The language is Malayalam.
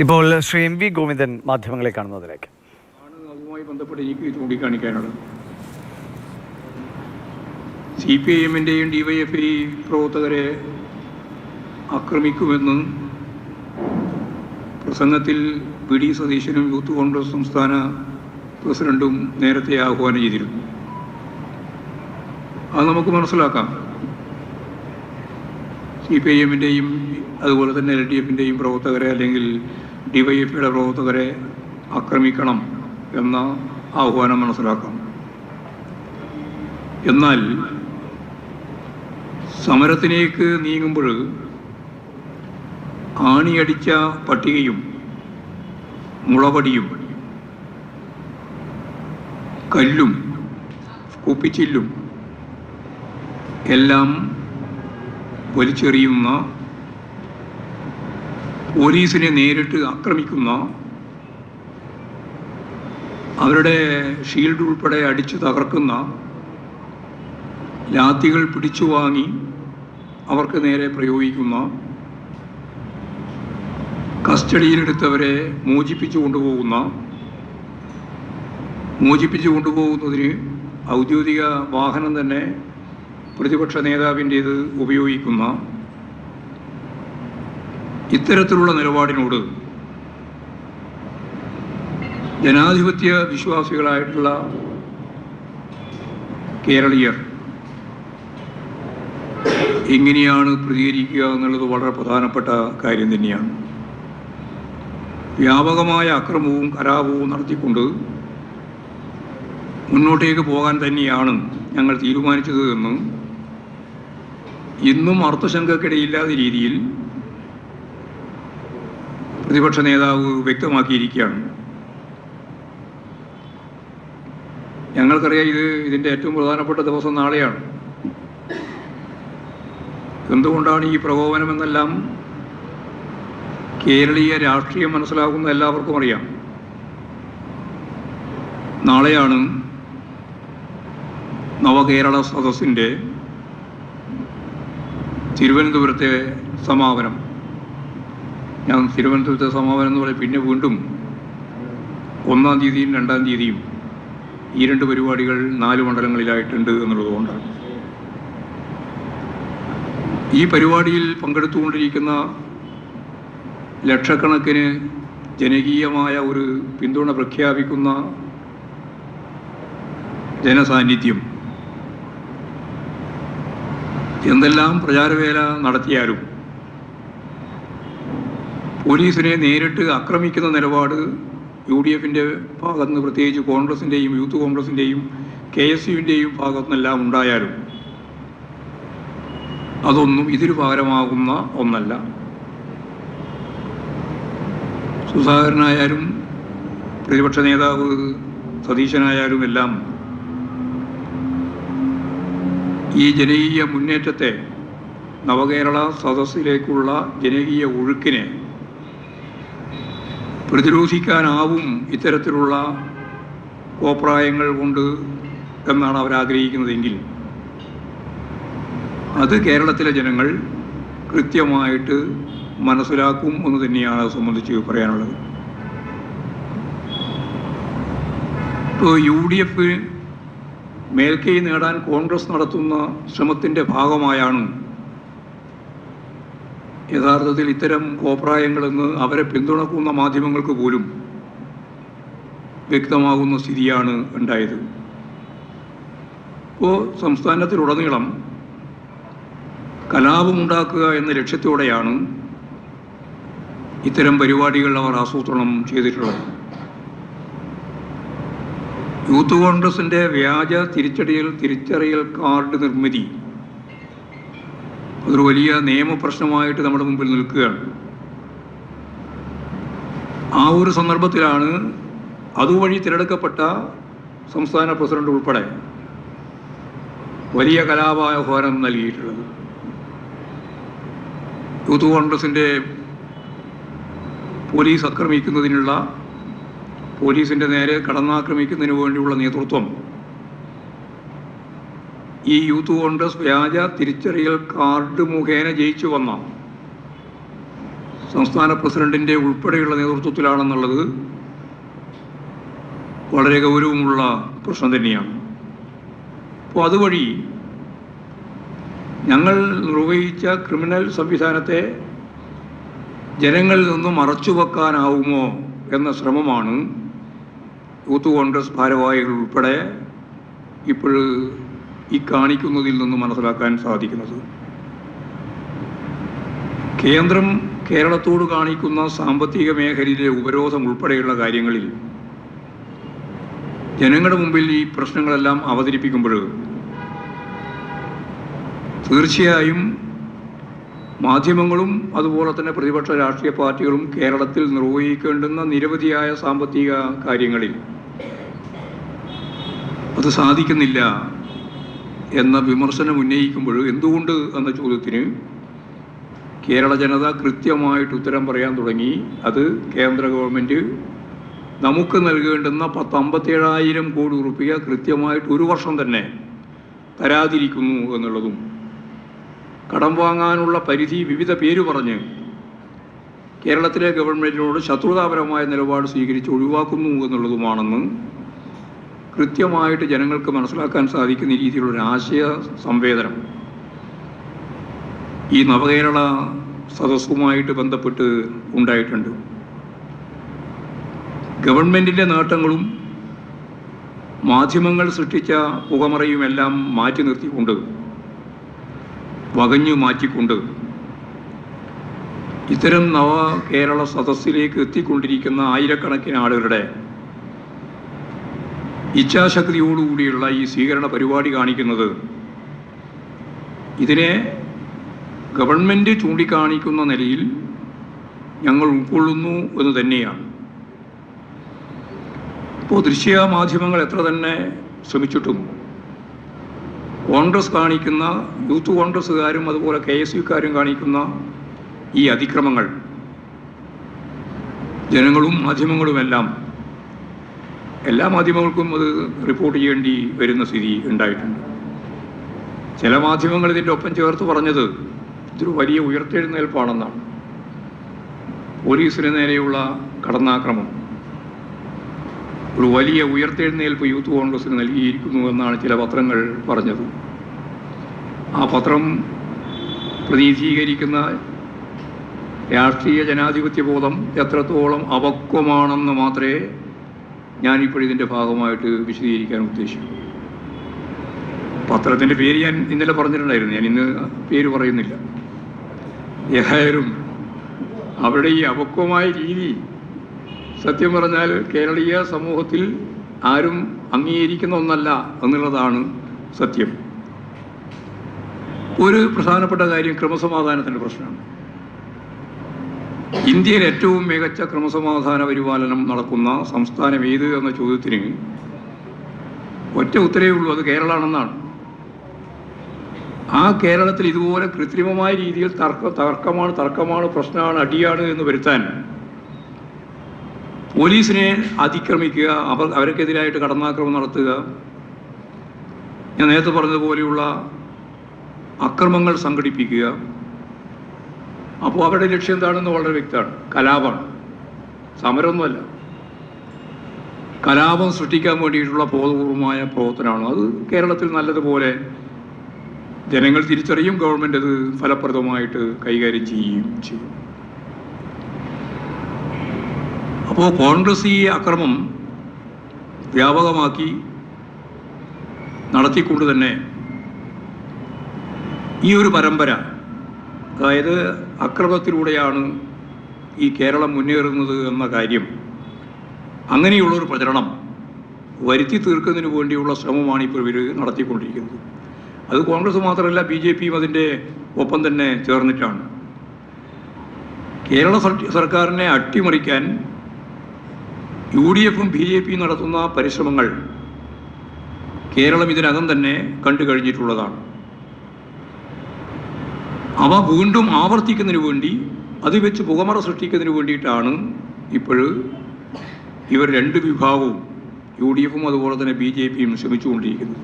ഇപ്പോൾ ശ്രീ എം വി ഗോവിന്ദൻ മാധ്യമങ്ങളെ കാണുന്നതിലേക്ക് അതുമായി ബന്ധപ്പെട്ട് എനിക്ക് ചൂണ്ടിക്കാണിക്കാനുള്ളത് CPIM-ൻ്റെയും DYFI പ്രവർത്തകരെ ആക്രമിക്കുമെന്ന് പ്രസംഗത്തിൽ PD സതീശനും യൂത്ത് കോൺഗ്രസ് സംസ്ഥാന പ്രസിഡന്റും നേരത്തെ ആഹ്വാനം ചെയ്തിരുന്നു. അത് നമുക്ക് മനസ്സിലാക്കാം. CPIM-ൻ്റെയും അതുപോലെ തന്നെ LDF-ൻ്റെയും പ്രവർത്തകരെ അല്ലെങ്കിൽ DYFI-യുടെ പ്രവർത്തകരെ ആക്രമിക്കണം എന്ന ആഹ്വാനം മനസ്സിലാക്കാം. എന്നാൽ സമരത്തിലേക്ക് നീങ്ങുമ്പോൾ ആണിയടിച്ച പട്ടികയും മുളപടിയും കല്ലും കുപ്പിച്ചില്ലും എല്ലാം വലിച്ചെറിയുന്ന, പോലീസിനെ നേരിട്ട് ആക്രമിക്കുന്ന, അവരുടെ ഷീൽഡ് ഉൾപ്പെടെ അടിച്ചു തകർക്കുന്ന, ലാത്തികൾ പിടിച്ചു വാങ്ങി അവർക്ക് നേരെ പ്രയോഗിക്കുന്ന, കസ്റ്റഡിയിലെടുത്തവരെ മോചിപ്പിച്ചു കൊണ്ടുപോകുന്നതിന് ഔദ്യോഗിക വാഹനം തന്നെ പ്രതിപക്ഷ നേതാവിൻ്റേത് ഉപയോഗിക്കുന്ന ഇത്തരത്തിലുള്ള നിലപാടിനോട് ജനാധിപത്യ വിശ്വാസികളായിട്ടുള്ള കേരളീയർ എങ്ങനെയാണ് പ്രതികരിക്കുക എന്നുള്ളത് വളരെ പ്രധാനപ്പെട്ട കാര്യം തന്നെയാണ്. വ്യാപകമായ അക്രമവും കലാപവും നടത്തിക്കൊണ്ട് മുന്നോട്ടേക്ക് പോകാൻ തന്നെയാണ് ഞങ്ങൾ തീരുമാനിച്ചത് എന്ന് ഇന്നും അർത്ഥശങ്കക്കിടയില്ലാത്ത രീതിയിൽ പ്രതിപക്ഷ നേതാവ് വ്യക്തമാക്കിയിരിക്കുകയാണ്. ഞങ്ങൾക്കറിയാം ഇതിൻ്റെ ഏറ്റവും പ്രധാനപ്പെട്ട ദിവസം നാളെയാണ്. എന്തുകൊണ്ടാണ് ഈ പ്രകോപനമെന്നെല്ലാം കേരളീയ രാഷ്ട്രീയം മനസ്സിലാക്കുന്ന എല്ലാവർക്കും അറിയാം. നാളെയാണ് നവകേരള സദസ്സിൻ്റെ തിരുവനന്തപുരത്തെ സമാപനം. ഞാൻ തിരുവനന്തപുരത്തെ സമാപനം എന്ന് പറയും, പിന്നെ വീണ്ടും 1-ാം തീയതിയും 2-ാം തീയതിയും ഈ 2 പരിപാടികൾ 4 മണ്ഡലങ്ങളിലായിട്ടുണ്ട് എന്നുള്ളതുകൊണ്ടാണ്. ഈ പരിപാടിയിൽ പങ്കെടുത്തുകൊണ്ടിരിക്കുന്ന ലക്ഷക്കണക്കിന് ജനകീയമായ ഒരു പിന്തുണ പ്രഖ്യാപിക്കുന്ന ജനസാന്നിധ്യം എന്തെല്ലാം പ്രചാരവേല നടത്തിയാലും പോലീസിനെ നേരിട്ട് ആക്രമിക്കുന്ന നിലപാട് UDF-ൻ്റെ ഭാഗത്ത് നിന്ന്, പ്രത്യേകിച്ച് കോൺഗ്രസിൻ്റെയും യൂത്ത് കോൺഗ്രസിൻ്റെയും KSU-ൻ്റെയും ഭാഗത്തു നിന്നെല്ലാം ഉണ്ടായാലും അതൊന്നും ഇതിന് പകരമാകുന്ന ഒന്നല്ല. സുധാകരനായാലും പ്രതിപക്ഷ നേതാവ് സതീശനായാലും എല്ലാം ഈ ജനകീയ മുന്നേറ്റത്തെ, നവകേരള സദസ്സിലേക്കുള്ള ജനകീയ ഒഴുക്കിനെ പ്രതിരോധിക്കാനാവും ഇത്തരത്തിലുള്ള കോപ്രായങ്ങൾ കൊണ്ട് എന്നാണ് അവരാഗ്രഹിക്കുന്നതെങ്കിൽ അത് കേരളത്തിലെ ജനങ്ങൾ കൃത്യമായിട്ട് മനസ്സിലാക്കും എന്ന് തന്നെയാണ് അത് സംബന്ധിച്ച് പറയാനുള്ളത്. ഇപ്പോൾ UDF മേൽക്കൈ നേടാൻ കോൺഗ്രസ് നടത്തുന്ന ശ്രമത്തിൻ്റെ ഭാഗമായാണ് യഥാർത്ഥത്തിൽ ഇത്തരം കോപ്രായങ്ങളെന്ന് അവരെ പിന്തുണക്കുന്ന മാധ്യമങ്ങൾക്ക് പോലും വ്യക്തമാകുന്ന സ്ഥിതിയാണ് ഉണ്ടായത്. ഇപ്പോൾ സംസ്ഥാനത്തിലുടനീളം കലാപമുണ്ടാക്കുക എന്ന ലക്ഷ്യത്തോടെയാണ് ഇത്തരം പരിപാടികൾ അവർ ആസൂത്രണം ചെയ്തിട്ടുള്ളത്. യൂത്ത് കോൺഗ്രസിൻ്റെ വ്യാജ തിരിച്ചറിയൽ കാർഡ് നിർമ്മിതി അതൊരു വലിയ നിയമപ്രശ്നമായിട്ട് നമ്മുടെ മുമ്പിൽ നിൽക്കുകയാണ്. ആ ഒരു സന്ദർഭത്തിലാണ് അതുവഴി തിരഞ്ഞെടുക്കപ്പെട്ട സംസ്ഥാന പ്രസിഡന്റ് ഉൾപ്പെടെ വലിയ കലാപാഹ്വാനം നൽകിയിട്ടുള്ളത്. യൂത്ത് കോൺഗ്രസിൻ്റെ പോലീസ് ആക്രമിക്കുന്നതിനുള്ള, പോലീസിൻ്റെ നേരെ കടന്നാക്രമിക്കുന്നതിന് വേണ്ടിയുള്ള നേതൃത്വം ഈ യൂത്ത് കോൺഗ്രസ് വ്യാജ തിരിച്ചറിയൽ കാർഡ് മുഖേന ജയിച്ചു വന്ന സംസ്ഥാന പ്രസിഡന്റിൻ്റെ ഉൾപ്പെടെയുള്ള നേതൃത്വത്തിലാണെന്നുള്ളത് വളരെ ഗൗരവമുള്ള പ്രശ്നം തന്നെയാണ്. അപ്പോൾ അതുവഴി ഞങ്ങൾ നിർവഹിച്ച ക്രിമിനൽ സംവിധാനത്തെ ജനങ്ങളിൽ നിന്നും മറച്ചുവെക്കാനാവുമോ എന്ന ശ്രമമാണ് യൂത്ത് കോൺഗ്രസ് ഭാരവാഹികൾ ഉൾപ്പെടെ ഇപ്പോൾ ഈ കാണിക്കുന്നതിൽ നിന്നും മനസ്സിലാക്കാൻ സാധിക്കുന്നത്. കേന്ദ്രം കേരളത്തോട് കാണിക്കുന്ന സാമ്പത്തിക മേഖലയിലെ ഉപരോധം ഉൾപ്പെടെയുള്ള കാര്യങ്ങളിൽ ജനങ്ങളുടെ മുമ്പിൽ ഈ പ്രശ്നങ്ങളെല്ലാം അവതരിപ്പിക്കുമ്പോൾ തീർച്ചയായും മാധ്യമങ്ങളും അതുപോലെ തന്നെ പ്രതിപക്ഷ രാഷ്ട്രീയ പാർട്ടികളും കേരളത്തിൽ നിർവഹിക്കേണ്ടുന്ന നിരവധിയായ സാമ്പത്തിക കാര്യങ്ങളിൽ അത് സാധിക്കുന്നില്ല എന്ന വിമർശനം ഉന്നയിക്കുമ്പോൾ എന്തുകൊണ്ട് എന്ന ചോദ്യത്തിന് കേരള ജനത കൃത്യമായിട്ട് ഉത്തരം പറയാൻ തുടങ്ങി. അത് കേന്ദ്ര ഗവൺമെൻറ് നമുക്ക് നൽകേണ്ടുന്ന 57,000 കോടി രൂപ കൃത്യമായിട്ട് ഒരു വർഷം തന്നെ തരാതിരിക്കുന്നു എന്നുള്ളതും, കടം വാങ്ങാനുള്ള പരിധി വിവിധ പേര് പറഞ്ഞ് കേരളത്തിലെ ഗവൺമെൻറ്റിനോട് ശത്രുതാപരമായ നിലപാട് സ്വീകരിച്ച് ഒഴിവാക്കുന്നു എന്നുള്ളതുമാണെന്ന് കൃത്യമായിട്ട് ജനങ്ങൾക്ക് മനസ്സിലാക്കാൻ സാധിക്കുന്ന രീതിയിലുള്ള ആശയ സംവേദനം ഈ നവകേരള സദസ്സുമായിട്ട് ബന്ധപ്പെട്ട് ഉണ്ടായിട്ടുണ്ട്. ഗവൺമെൻറ്റിൻ്റെ നേട്ടങ്ങളും മാധ്യമങ്ങൾ സൃഷ്ടിച്ച പുകമറയുമെല്ലാം മാറ്റി നിർത്തിക്കൊണ്ട്, വകഞ്ഞു മാറ്റിക്കൊണ്ട് ഇത്തരം നവകേരള സദസ്സിലേക്ക് എത്തിക്കൊണ്ടിരിക്കുന്ന ആയിരക്കണക്കിന് ആളുകളുടെ ഇച്ഛാശക്തിയോടുകൂടിയുള്ള ഈ സ്വീകരണ പരിപാടി കാണിക്കുന്നത് ഇതിനെ ഗവൺമെൻറ് ചൂണ്ടിക്കാണിക്കുന്ന നിലയിൽ ഞങ്ങൾ ഉൾക്കൊള്ളുന്നു എന്ന് തന്നെയാണ്. ഇപ്പോൾ ദൃശ്യ മാധ്യമങ്ങൾ എത്ര തന്നെ ശ്രമിച്ചിട്ടും കോൺഗ്രസ് കാണിക്കുന്ന, യൂത്ത് കോൺഗ്രസ്സുകാരും അതുപോലെ KSUക്കാരും കാണിക്കുന്ന ഈ അതിക്രമങ്ങൾ ജനങ്ങളും മാധ്യമങ്ങളുമെല്ലാം, എല്ലാ മാധ്യമങ്ങൾക്കും അത് റിപ്പോർട്ട് ചെയ്യേണ്ടി വരുന്ന സ്ഥിതി ഉണ്ടായിട്ടുണ്ട്. ചില മാധ്യമങ്ങൾ ഇതിൻ്റെ ഒപ്പം ചേർത്ത് പറഞ്ഞത് ഇതൊരു വലിയ ഉയർത്തെഴുന്നേൽപ്പാണെന്നാണ്. പോലീസിന് നേരെയുള്ള കടന്നാക്രമം ഒരു വലിയ ഉയർത്തെഴുന്നേൽപ്പ് യൂത്ത് കോൺഗ്രസിന് നൽകിയിരിക്കുന്നു എന്നാണ് ചില പത്രങ്ങൾ പറഞ്ഞത്. ആ പത്രം പ്രതിനിധീകരിക്കുന്ന രാഷ്ട്രീയ ജനാധിപത്യ ബോധം എത്രത്തോളം അപക്വമാണെന്ന് മാത്രമേ ഞാനിപ്പോഴിതിൻ്റെ ഭാഗമായിട്ട് വിശദീകരിക്കാൻ ഉദ്ദേശിക്കുന്നു. പത്രത്തിൻ്റെ പേര് ഞാൻ ഇന്നലെ പറഞ്ഞിട്ടുണ്ടായിരുന്നു, ഞാൻ ഇന്ന് പേര് പറയുന്നില്ല. ഏതായാലും അവരുടെ ഈ അപക്വമായ രീതി സത്യം പറഞ്ഞാൽ കേരളീയ സമൂഹത്തിൽ ആരും അംഗീകരിക്കുന്ന ഒന്നല്ല എന്നുള്ളതാണ് സത്യം. ഒരു പ്രധാനപ്പെട്ട കാര്യം ക്രമസമാധാനത്തിൻ്റെ പ്രശ്നമാണ്. ഇന്ത്യയിൽ ഏറ്റവും മികച്ച ക്രമസമാധാന പരിപാലനം നടക്കുന്ന സംസ്ഥാനം ഏത് എന്ന ചോദ്യത്തിന് ഒറ്റ ഉത്തരവേ ഉള്ളൂ, അത് കേരളമാണെന്നാണ്. ആ കേരളത്തിൽ ഇതുപോലെ കൃത്രിമമായ രീതിയിൽ തർക്കമാണ് പ്രശ്നമാണ്, അടിയാണ് എന്ന് വരുത്താൻ പോലീസിനെ അതിക്രമിക്കുക, അവർക്കെതിരായിട്ട് കടന്നാക്രമണം നടത്തുക, ഞാൻ നേരത്തെ പറഞ്ഞതുപോലെയുള്ള അക്രമങ്ങൾ സംഘടിപ്പിക്കുക. അപ്പോൾ അവരുടെ ലക്ഷ്യം എന്താണെന്ന് വളരെ വ്യക്തമാണ്, കലാപമാണ്, സമരമൊന്നുമല്ല. കലാപം സൃഷ്ടിക്കാൻ വേണ്ടിയിട്ടുള്ള ബോധപൂർവമായ പ്രവർത്തനമാണ്. അത് കേരളത്തിൽ നല്ലതുപോലെ ജനങ്ങൾ തിരിച്ചറിയും, ഗവൺമെൻറ് അത് ഫലപ്രദമായിട്ട് കൈകാര്യം ചെയ്യുകയും ചെയ്യും. അപ്പോൾ കോൺഗ്രസ് ഈ അക്രമം വ്യാപകമാക്കി നടത്തിക്കൊണ്ട് തന്നെ ഈ ഒരു പരമ്പര, അതായത് അക്രമത്തിലൂടെയാണ് ഈ കേരളം മുന്നേറുന്നത് എന്ന കാര്യം, അങ്ങനെയുള്ളൊരു പ്രചരണം വരുത്തി തീർക്കുന്നതിന് വേണ്ടിയുള്ള ശ്രമമാണ് ഇപ്പോൾ ഇവർ നടത്തിക്കൊണ്ടിരിക്കുന്നത്. അത് കോൺഗ്രസ് മാത്രമല്ല, BJPയും അതിൻ്റെ ഒപ്പം തന്നെ ചേർന്നിട്ടാണ്. കേരള സർക്കാരിനെ അട്ടിമറിക്കാൻ UDFും BJPയും നടത്തുന്ന പരിശ്രമങ്ങൾ കേരളം ഇതിനകം തന്നെ കണ്ടു കഴിഞ്ഞിട്ടുള്ളതാണ്. അവ വീണ്ടും ആവർത്തിക്കുന്നതിന് വേണ്ടി, അത് വെച്ച് പുകമറ സൃഷ്ടിക്കുന്നതിന് വേണ്ടിയിട്ടാണ് ഇപ്പോൾ ഇവർ രണ്ട് വിഭാഗവും UDFും അതുപോലെ തന്നെ BJPയും ശ്രമിച്ചുകൊണ്ടിരിക്കുന്നത്.